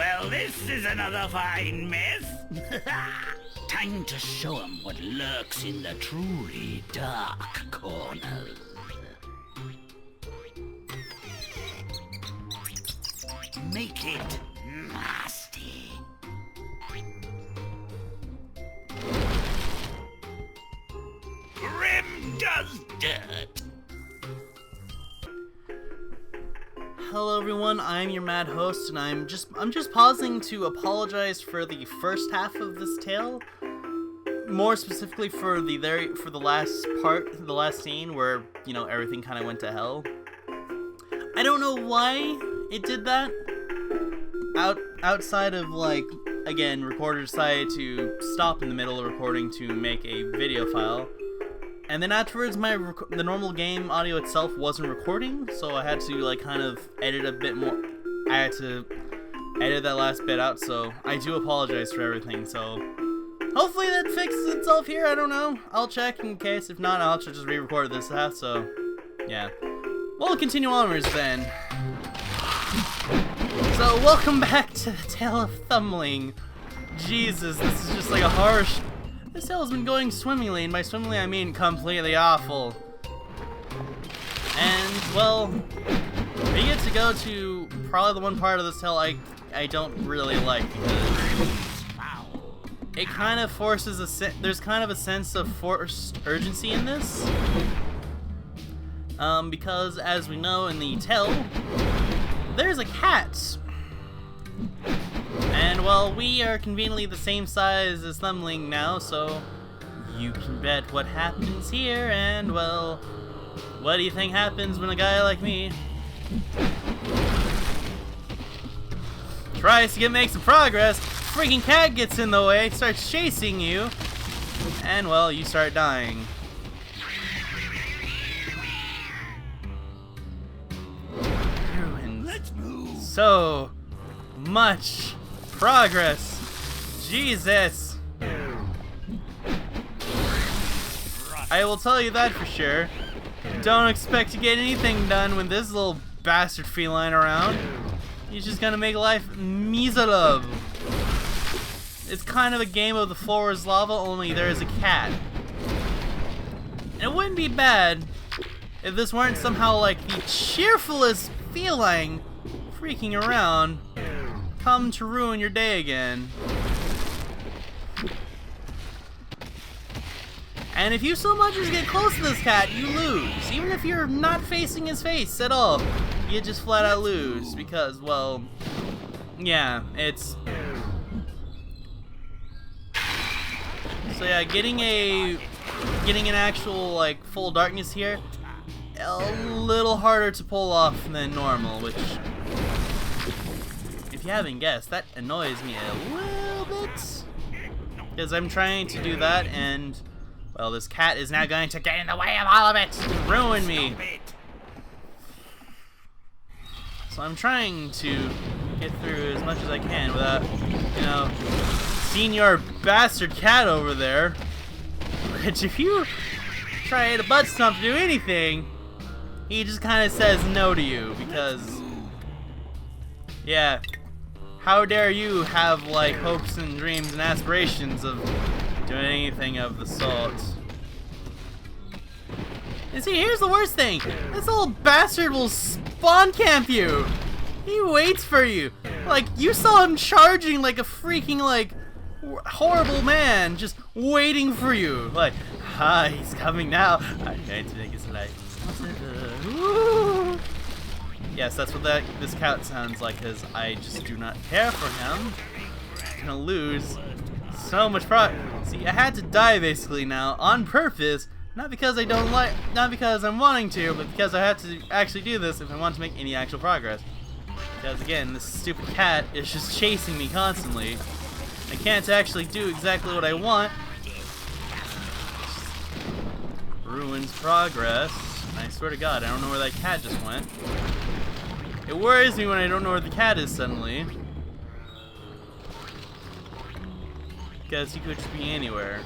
Well, this is another fine mess. Time to show 'em what lurks in the truly dark corners. Make it nasty. Grimm does dirt. Hello everyone, I'm your mad host, and I'm just pausing to apologize for the first half of this tale. More specifically for the last part, the last scene where, you know, everything kind of went to hell. I don't know why it did that. Outside of, like, again, recorder decided to stop in the middle of recording to make a video file. And then afterwards, the normal game audio itself wasn't recording, so I had to, like, kind of edit a bit more. I had to edit that last bit out, so I do apologize for everything. So hopefully that fixes itself here. I don't know. I'll check in case. If not, I'll just re-record this half. So yeah, we'll continue onwards then. So welcome back to the Tale of Thumbling. Jesus, this is just like a harsh. This tale has been going swimmingly, and by swimmingly I mean completely awful. And, well, we get to go to probably the one part of this tale I don't really like, because it kind of forces there's kind of a sense of forced urgency in this. Because, as we know in the tale, there's a cat. And, well, we are conveniently the same size as Thumbling now, so you can bet what happens here. And, well, what do you think happens when a guy like me tries to make some progress? Freaking cat gets in the way, starts chasing you, and, well, you start dying. Ruins. Let's move. So much progress. Jesus. I will tell you that for sure. Don't expect to get anything done with this little bastard feline around. He's just gonna make life miserable. It's kind of a game of the floor is lava, only there is a cat. And it wouldn't be bad if this weren't somehow like the cheerfulest feline freaking around come to ruin your day again. And if you so much as get close to this cat, you lose. Even if you're not facing his face at all, you just flat out lose. Because, well, yeah, it's... So yeah, getting an actual, like, full darkness here, a little harder to pull off than normal, which... If you haven't guessed, that annoys me a little bit. Because I'm trying to do that, and, well, this cat is now going to get in the way of all of it and ruin me. So I'm trying to get through as much as I can without, you know, seeing your bastard cat over there. Which, if you try to butt stomp to do anything, he just kind of says no to you, because, yeah. How dare you have, like, hopes and dreams and aspirations of doing anything of the sort? And see, here's the worst thing. This old bastard will spawn camp you. He waits for you. Like, you saw him charging like a freaking, like, horrible man, just waiting for you. Like, he's coming now. I'm going to make his life. Ooh. Yes, that's what this cat sounds like, because I just do not care for him. I'm gonna lose so much See, I had to die basically now on purpose, not because I'm wanting to, but because I have to actually do this if I want to make any actual progress. Because again, this stupid cat is just chasing me constantly. I can't actually do exactly what I want. Ruins progress. I swear to God, I don't know where that cat just went. It worries me when I don't know where the cat is suddenly. Because he could just be anywhere.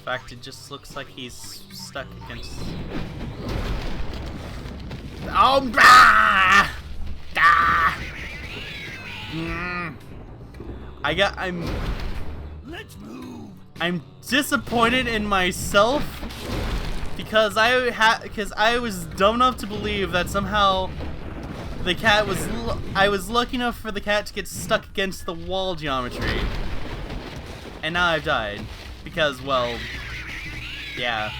fact, it just looks like he's stuck against... Oh! Ah! Ah! Let's move. I'm disappointed in myself because I was dumb enough to believe that somehow the cat was I was lucky enough for the cat to get stuck against the wall geometry, and now I've died because, well, yeah.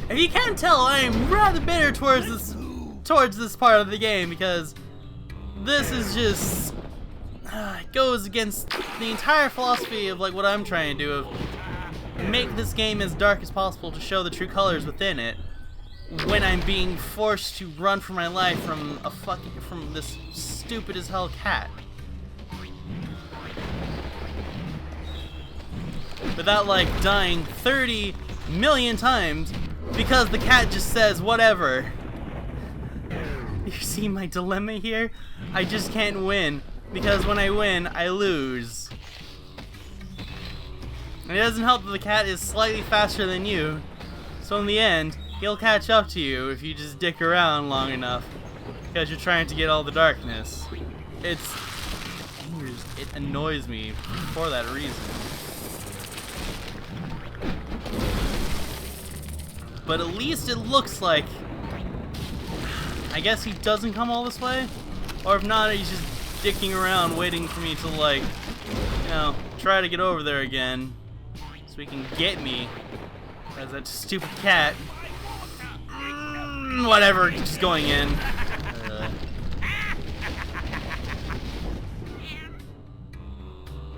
If you can't tell, I am rather bitter towards this part of the game because this is just it goes against the entire philosophy of like what I'm trying to do of make this game as dark as possible to show the true colors within it when I'm being forced to run for my life from this stupid as hell cat. Without like dying 30 million times because the cat just says whatever. You see my dilemma here? I just can't win. Because when I win, I lose. And it doesn't help that the cat is slightly faster than you. So in the end, he'll catch up to you if you just dick around long enough. Because you're trying to get all the darkness. It annoys me for that reason. But at least it looks like... I guess he doesn't come all this way? Or if not, he's just dicking around waiting for me to, like, you know, try to get over there again so he can get me as that stupid cat. Whatever, just going in.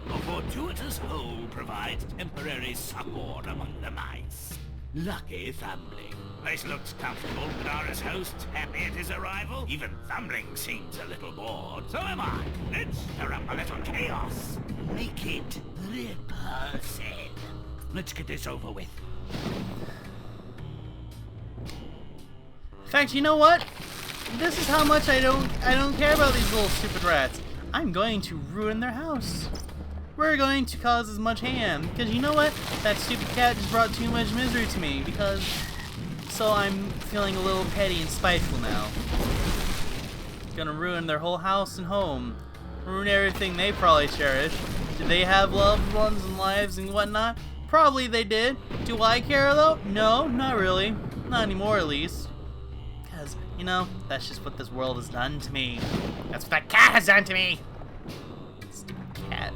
A fortuitous hole provides temporary support among the mice. Lucky Thumbling. This looks comfortable. Dara's host happy at his arrival. Even Thumbling seems a little bored. So am I. Let's stir up a little chaos. Make it repulsive. Let's get this over with. In fact, you know what? This is how much I don't care about these little stupid rats. I'm going to ruin their house. We're going to cause as much ham because you know what? That stupid cat just brought too much misery to me because. So I'm feeling a little petty and spiteful now. Gonna ruin their whole house and home. Ruin everything they probably cherish. Did they have loved ones and lives and whatnot? Probably they did. Do I care though? No, not really. Not anymore at least. Because, you know, that's just what this world has done to me. That's what that cat has done to me! Stupid cat.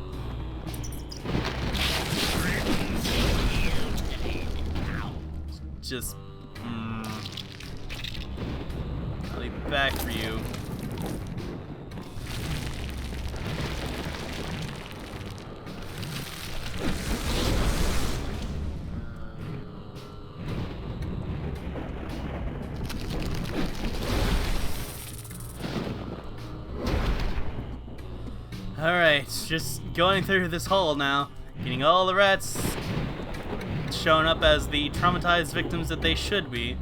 Just... I'll be back for you. Alright, just going through this hole now, getting all the rats showing up as the traumatized victims that they should be,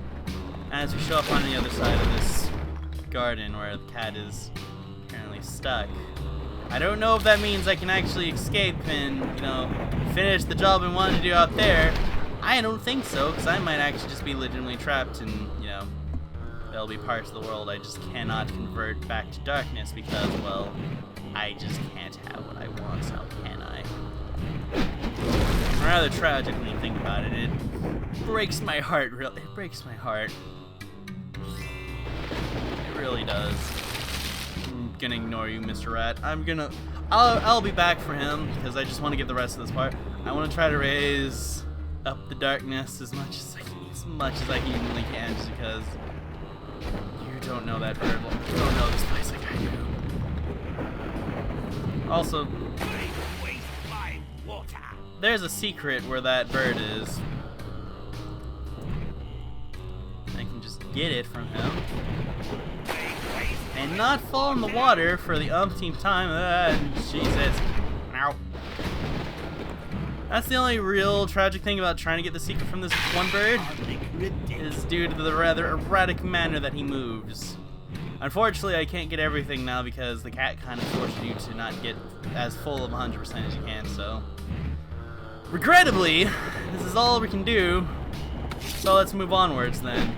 as we show up on the other side of this garden where the cat is apparently stuck. I don't know if that means I can actually escape and, you know, finish the job I wanted to do out there. I don't think so, because I might actually just be legitimately trapped and, you know, there'll be parts of the world I just cannot convert back to darkness because, well, I just can't have what I want, so can I? It's rather tragic when you think about it. It breaks my heart, really. It breaks my heart. It really does. I'm gonna ignore you, Mr. Rat. I'll be back for him, because I just want to get the rest of this part. I want to try to raise up the darkness as much as I humanly can, just because you don't know that bird. You don't know this place like I do. Also, there's a secret where that bird is. I can just get it from him. And not fall in the water for the umpteenth time. Jesus. Ow. That's the only real tragic thing about trying to get the secret from this one bird, is due to the rather erratic manner that he moves. Unfortunately, I can't get everything now because the cat kind of forces you to not get as full of 100% as you can, so... Regrettably, this is all we can do. So let's move onwards then.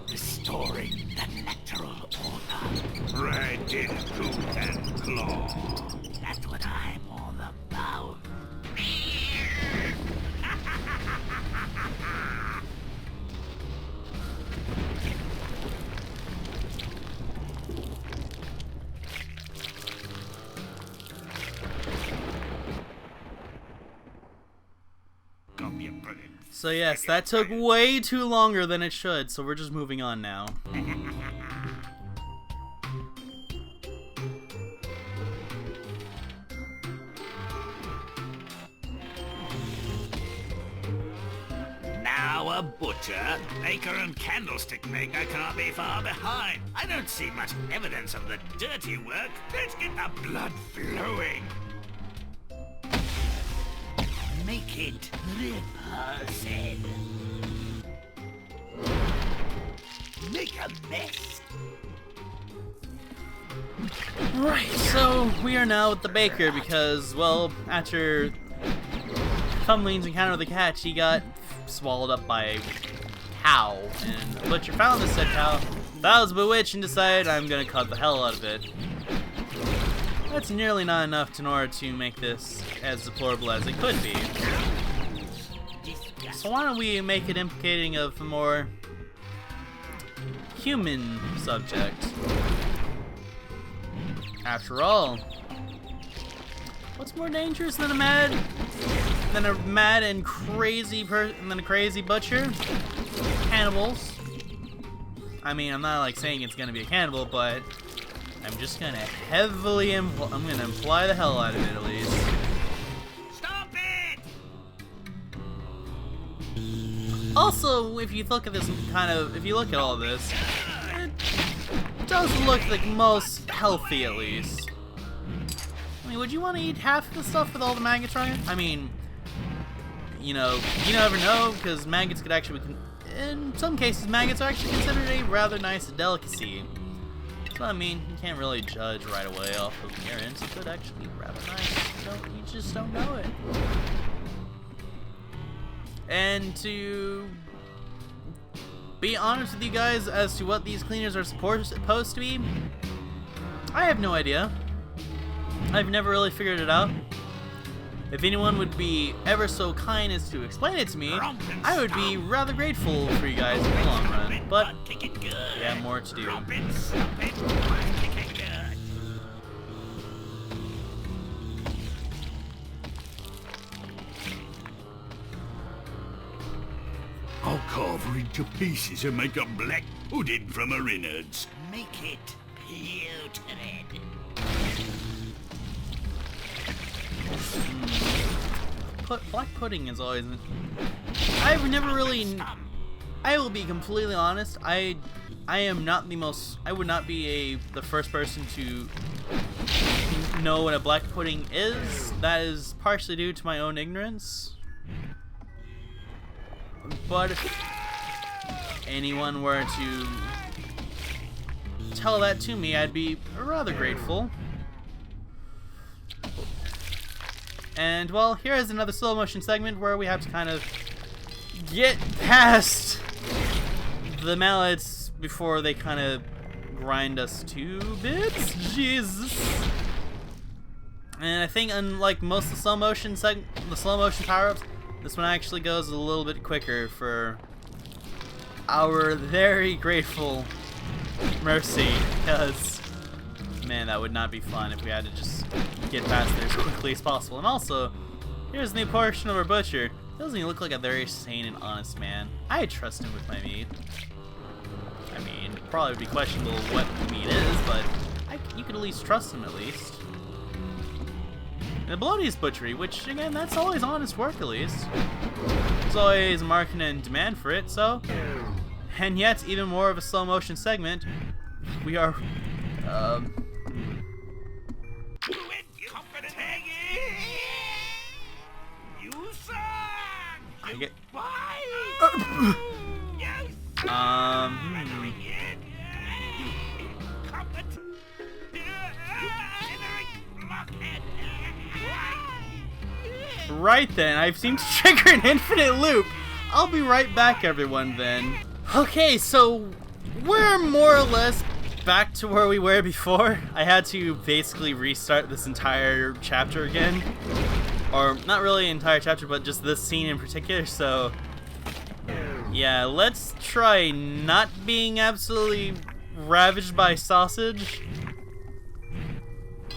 Restoring the natural order. Red in tooth and claw. That's what I'm all about. So yes, that took way too longer than it should, so we're just moving on now. Now a butcher, baker and candlestick maker can't be far behind. I don't see much evidence of the dirty work. Let's get the blood flowing. Make it repulsive. Make a mess. Right, so we are now with the baker because, well, after Thumbling's encounter with the cat, she got swallowed up by a cow, and the butcher found this said cow, that was bewitched, and decided I'm gonna cut the hell out of it. That's nearly not enough in order to make this as deplorable as it could be. So why don't we make it implicating of a more human subject? After all, what's more dangerous than a mad and crazy butcher? Cannibals. I mean, I'm not like saying it's gonna be a cannibal, but I'm just gonna heavily I'm gonna imply the hell out of it at least. Stop it! Also, if you look at this if you look at all this, it does look like most healthy at least. I mean, would you want to eat half of the stuff with all the maggots on it? I mean, you know, you never know, because maggots could actually be, in some cases, maggots are actually considered a rather nice delicacy. So, I mean, you can't really judge right away off of appearance. It could actually be rather nice. You just don't know it. And to be honest with you guys as to what these cleaners are supposed to be, I have no idea. I've never really figured it out. If anyone would be ever so kind as to explain it to me, I would be rather grateful for you guys in the long run. But we have more to do. I'll carve her into pieces and make a black pudding from her innards. Make it putrid. Black pudding is always... I've never really... I will be completely honest, I am not the most... I would not be the first person to know what a black pudding is. That is partially due to my own ignorance. But if anyone were to tell that to me, I'd be rather grateful. And, well, here is another slow motion segment where we have to kind of get past the mallets before they kind of grind us to bits. Jesus. And I think, unlike most of the slow motion power-ups, this one actually goes a little bit quicker for our very grateful mercy, because, man, that would not be fun if we had to just get past there as quickly as possible. And also, here's the portion of our butcher. Doesn't he look like a very sane and honest man? I trust him with my meat. I mean, it probably would be questionable what the meat is, but you could at least trust him at least. And the bloodiest butchery, which again, that's always honest work at least. There's always a market and demand for it, so. And yet, even more of a slow motion segment, we are, Right then, I've seemed to trigger an infinite loop. I'll be right back, everyone, then. Okay, so we're more or less back to where we were before. I had to basically restart this entire chapter again. Or, not really an entire chapter, but just this scene in particular, so... yeah, let's try not being absolutely ravaged by sausage.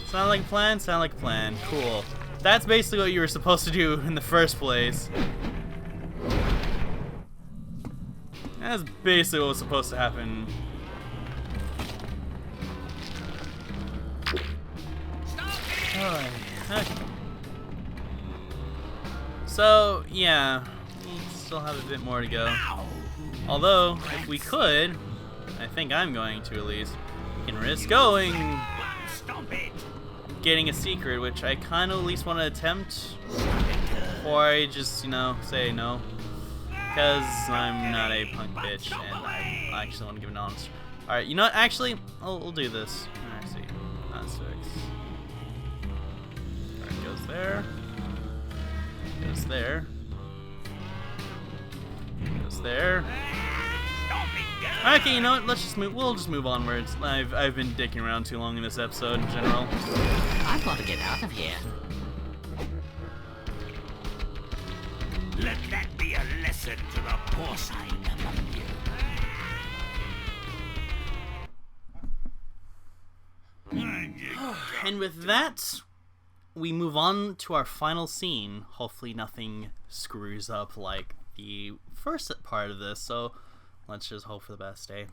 Sound like a plan? Sound like a plan. Cool. That's basically what you were supposed to do in the first place. That's basically what was supposed to happen. Oh, okay. So, yeah, we still have a bit more to go. Although, if we could, I think I'm going to at least, we can risk going, getting a secret, which I kind of at least want to attempt, before I just, you know, say no. Because I'm not a punk bitch, and I actually want to give an honest. Alright, you know what, actually, we'll do this. Alright, see, not 6. Alright, goes there. Goes there. Goes there. Okay, you know what? Let's just move. We'll just move onwards. I've been dicking around too long in this episode in general. I've got to get out of here. Let that be a lesson to the porcine among you. And with that, we move on to our final scene. Hopefully nothing screws up like the first part of this, so let's just hope for the best, eh?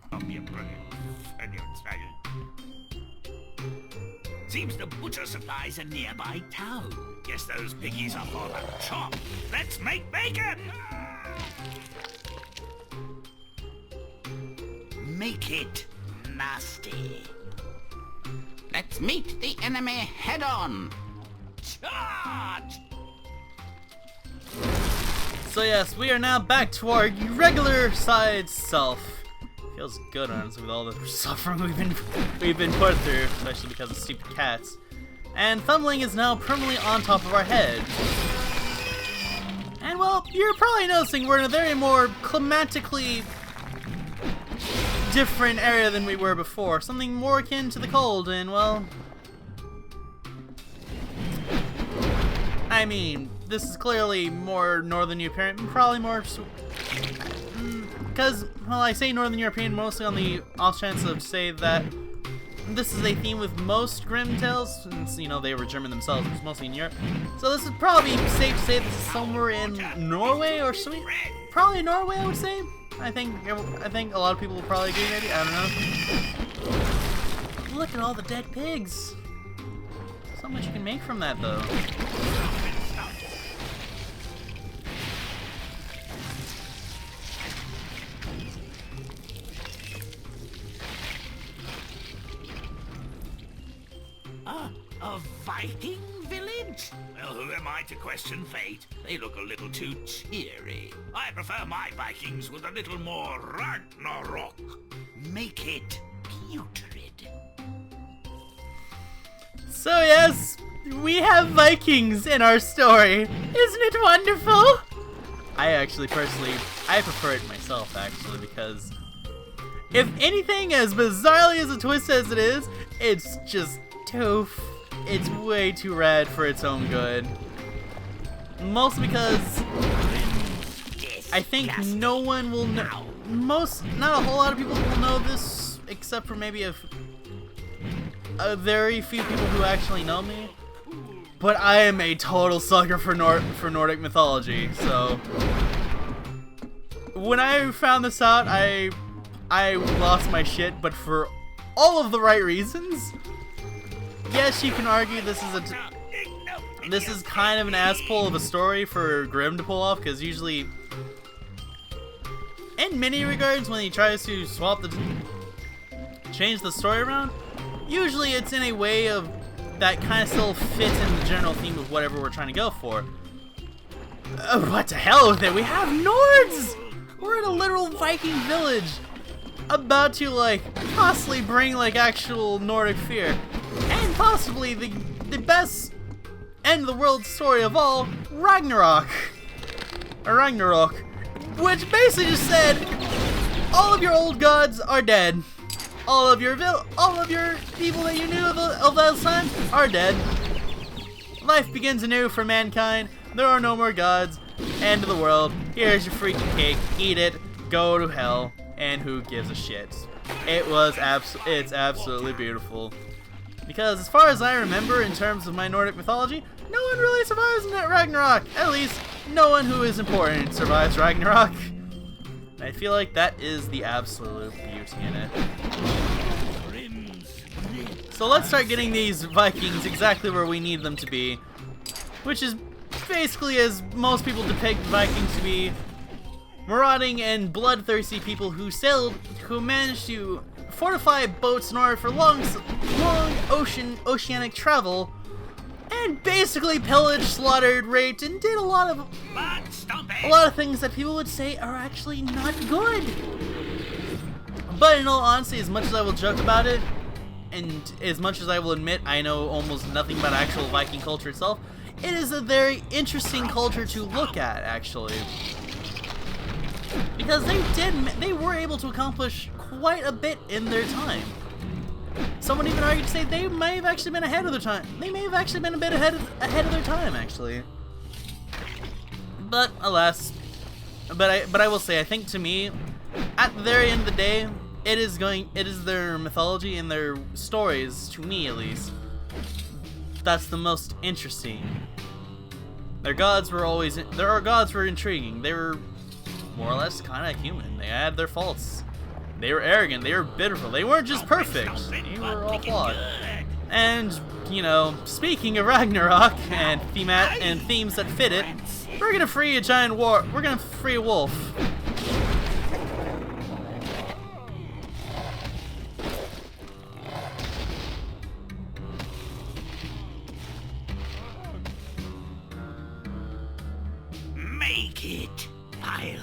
Seems the butcher supplies a nearby town. Guess those piggies are for the chop. Let's make bacon! Make it nasty. Let's meet the enemy head-on. Charge! So yes, we are now back to our regular sized self. Feels good, honestly, with all the suffering we've been put through, especially because of stupid cats. And Thumbling is now permanently on top of our head. And well, you're probably noticing we're in a very more climatically different area than we were before. Something more akin to the cold, and well, I mean, this is clearly more Northern European, probably more, because, well, I say Northern European mostly on the off chance of say that this is a theme with most Grimm tales, since, you know, they were German themselves, it was mostly in Europe. So this is probably safe to say this is somewhere in Norway or Sweden. Probably Norway, I would say. I think a lot of people will probably agree, maybe, I don't know. Look at all the dead pigs. So much you can make from that, though. A Viking village? Well, who am I to question fate? They look a little too cheery. I prefer my Vikings with a little more Ragnarok. Make it putrid. So yes, we have Vikings in our story. Isn't it wonderful? I actually personally, I prefer it myself actually, because if anything, as bizarrely as a twist as it is, it's just too, it's way too rad for its own good. Mostly because I think no one will know, not a whole lot of people will know this, except for maybe a very few people who actually know me. But I am a total sucker for Nordic mythology, so when I found this out, I lost my shit, but for all of the right reasons. Yes, you can argue this is kind of an ass-pull of a story for Grimm to pull off, because usually, in many regards, when he tries to change the story around, usually it's in a way of that kind of still fits in the general theme of whatever we're trying to go for. What the hell with it? We have Nords! We're in a literal Viking village, about to, like, possibly bring, like, actual Nordic fear. And possibly the best end of the world story of all, Ragnarok. Or Ragnarok. Which basically just said, all of your old gods are dead. All of your people that you knew of those times are dead. Life begins anew for mankind. There are no more gods. End of the world. Here's your freaking cake. Eat it. Go to hell. And who gives a shit? It's absolutely beautiful. Because as far as I remember, in terms of my Nordic mythology, no one really survives in that Ragnarok. At least, no one who is important survives Ragnarok. I feel like that is the absolute beauty in it. So let's start getting these Vikings exactly where we need them to be. Which is basically, as most people depict Vikings to be, marauding and bloodthirsty people who managed to fortify boats in order for long oceanic travel, and basically pillaged, slaughtered, raped, and did a lot of things that people would say are actually not good. But in all honesty, as much as I will joke about it, and as much as I will admit I know almost nothing about actual Viking culture itself, it is a very interesting culture to look at, actually. Because they were able to accomplish quite a bit in their time. Someone even argued to say they may have actually been ahead of their time. They may have actually been a bit ahead of their time, actually. But alas, but I will say, I think to me, at the very end of the day, it is their mythology and their stories, to me at least, that's the most interesting. Their gods were intriguing. They were more or less kind of human. They had their faults. They were arrogant. They were bitter. They weren't just perfect. They were all flawed. And, you know, speaking of Ragnarok and themes that fit it, we're gonna free a giant war. We're gonna free a wolf. Make it, I'll.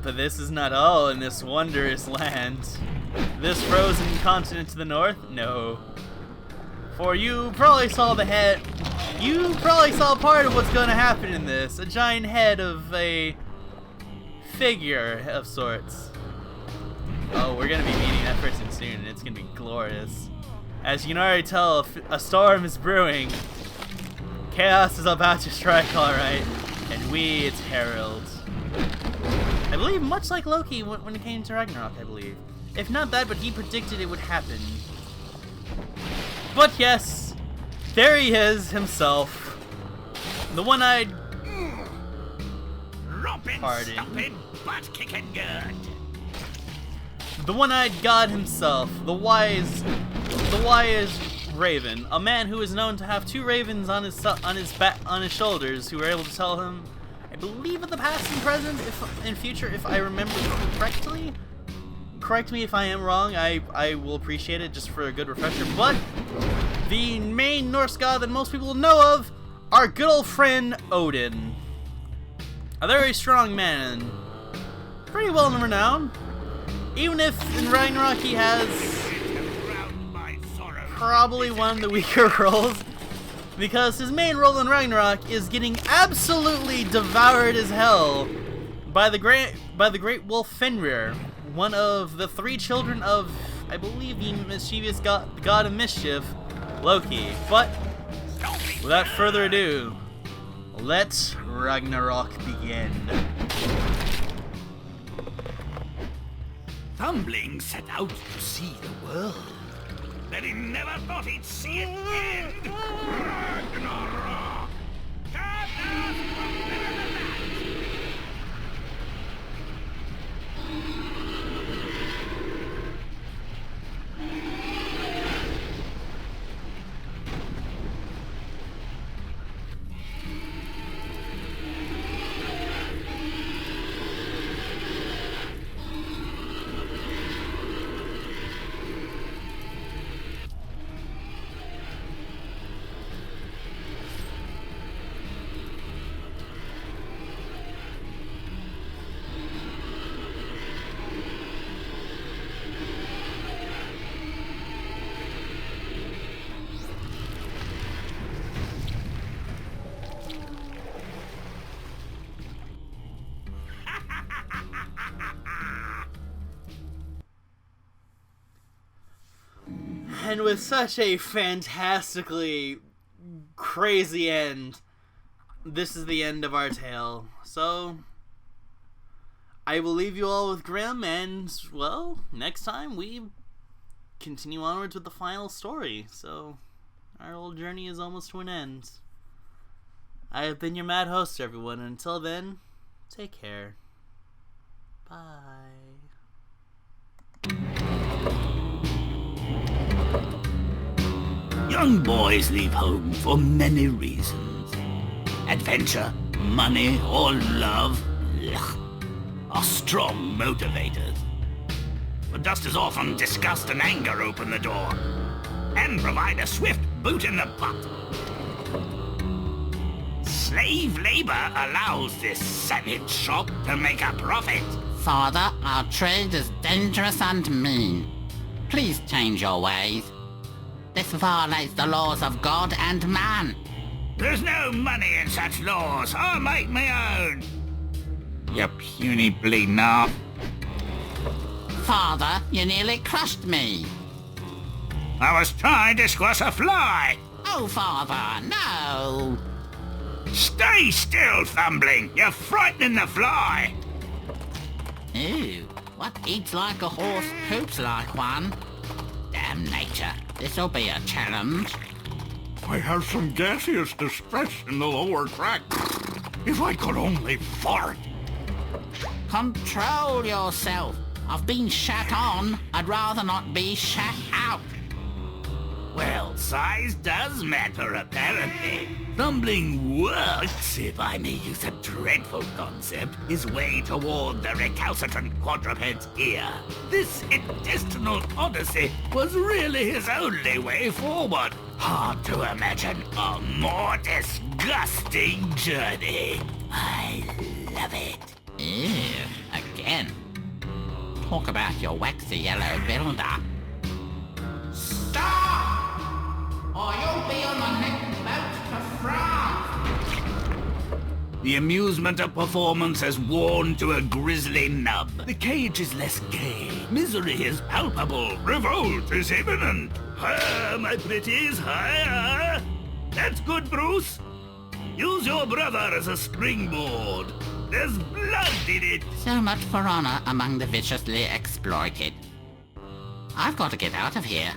But this is not all in this wondrous land. This frozen continent to the north? No. For you probably saw part of what's going to happen in this. A giant head of a figure of sorts. Oh, we're going to be meeting that person soon, and it's going to be glorious. As you can already tell, a storm is brewing. Chaos is about to strike, alright. And we, its heralds. I believe much like Loki when it came to Ragnarok, I believe. If not that, but he predicted it would happen. But yes, there he is himself. The one-eyed... Pardon. Butt-kicking good. The one-eyed god himself, the wise raven, a man who is known to have 2 ravens on his shoulders, who were able to tell him, I believe in the past and present, in future, if I remember correctly. Correct me if I am wrong. I will appreciate it just for a good refresher. But the main Norse god that most people know of, our good old friend Odin, a very strong man, pretty well renowned. Even if in Ragnarok he has probably one of the weaker roles, because his main role in Ragnarok is getting absolutely devoured as hell by the great wolf Fenrir, one of the 3 children of, I believe, the mischievous god of mischief, Loki. But without further ado, let Ragnarok begin. Thumbling set out to see the world. That he never thought he'd see it end. Ragnarok! And with such a fantastically crazy end, this is the end of our tale. So, I will leave you all with Grimm, and, well, next time we continue onwards with the final story. So, our little journey is almost to an end. I have been your mad host, everyone, and until then, take care. Bye. Young boys leave home for many reasons. Adventure, money, or love are strong motivators. But just as often, disgust and anger open the door and provide a swift boot in the butt. Slave labor allows this savage shop to make a profit. Father, our trade is dangerous and mean. Please change your ways. This violates the laws of God and man. There's no money in such laws. I'll make my own. You puny bleeding off. Father, you nearly crushed me. I was trying to squash a fly. Oh, Father, no. Stay still, Thumbling. You're frightening the fly. Ew, what eats like a horse poops like one? Damn nature, this'll be a challenge. I have some gaseous distress in the lower tract. If I could only fart. Control yourself. I've been shat on. I'd rather not be shat out. Well, size does matter, apparently. Thumbling works, if I may use a dreadful concept, his way toward the recalcitrant quadruped's ear. This intestinal odyssey was really his only way forward. Hard to imagine a more disgusting journey. I love it. Ew, again. Talk about your waxy yellow builder. Stop! Or you'll be on the next boat to France. The amusement of performance has worn to a grisly nub. The cage is less gay. Misery is palpable. Revolt is imminent. Higher, my pretties, higher. That's good, Bruce. Use your brother as a springboard. There's blood in it. So much for honor among the viciously exploited. I've got to get out of here.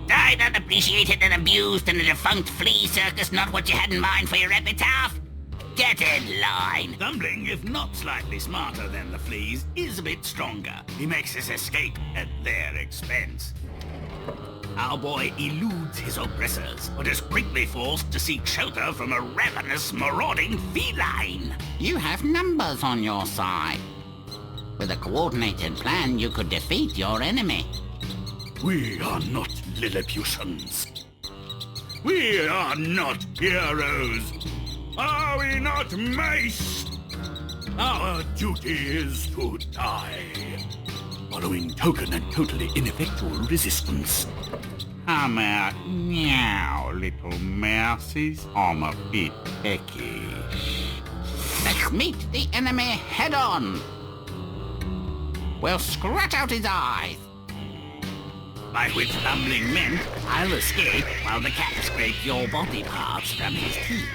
Died unappreciated and abused in a defunct flea circus, not what you had in mind for your epitaph? Get in line. Thumbling, if not slightly smarter than the fleas, is a bit stronger. He makes his escape at their expense. Our boy eludes his oppressors, but is quickly forced to seek shelter from a ravenous, marauding feline. You have numbers on your side. With a coordinated plan, you could defeat your enemy. We are not Lilliputians. We are not heroes. Are we not, Mace? Our duty is to die, following token and totally ineffectual resistance. Come out now, little mousies. I'm a bit peckish. Let's meet the enemy head-on. We'll scratch out his eyes. By which Thumbling meant I'll escape while the cat scrapes your body parts from his teeth.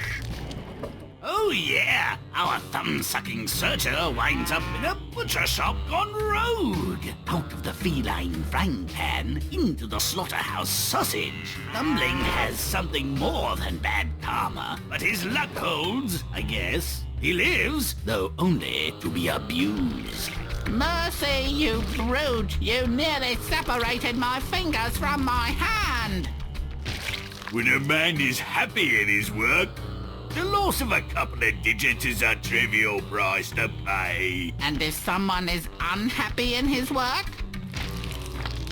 Oh yeah, our thumb-sucking searcher winds up in a butcher shop gone rogue. Out of the feline frying pan into the slaughterhouse sausage. Thumbling has something more than bad karma, but his luck holds, I guess. He lives, though only to be abused. Mercy, you brute! You nearly separated my fingers from my hand! When a man is happy in his work, the loss of a couple of digits is a trivial price to pay. And if someone is unhappy in his work?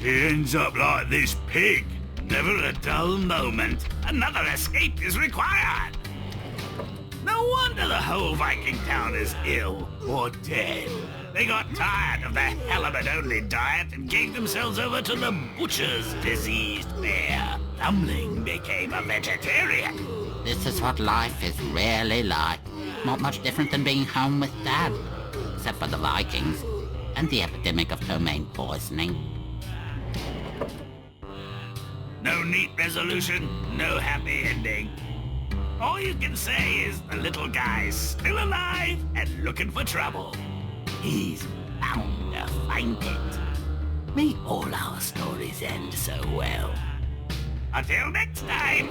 He ends up like this pig. Never a dull moment. Another escape is required. No wonder the whole Viking town is ill or dead. They got tired of the halibut-only diet and gave themselves over to the butcher's diseased bear. Thumbling became a vegetarian. This is what life is really like. Not much different than being home with Dad. Except for the Vikings and the epidemic of domain poisoning. neat resolution, no happy ending. All you can say is the little guy's still alive and looking for trouble. He's bound to find it. May all our stories end so well. Until next time!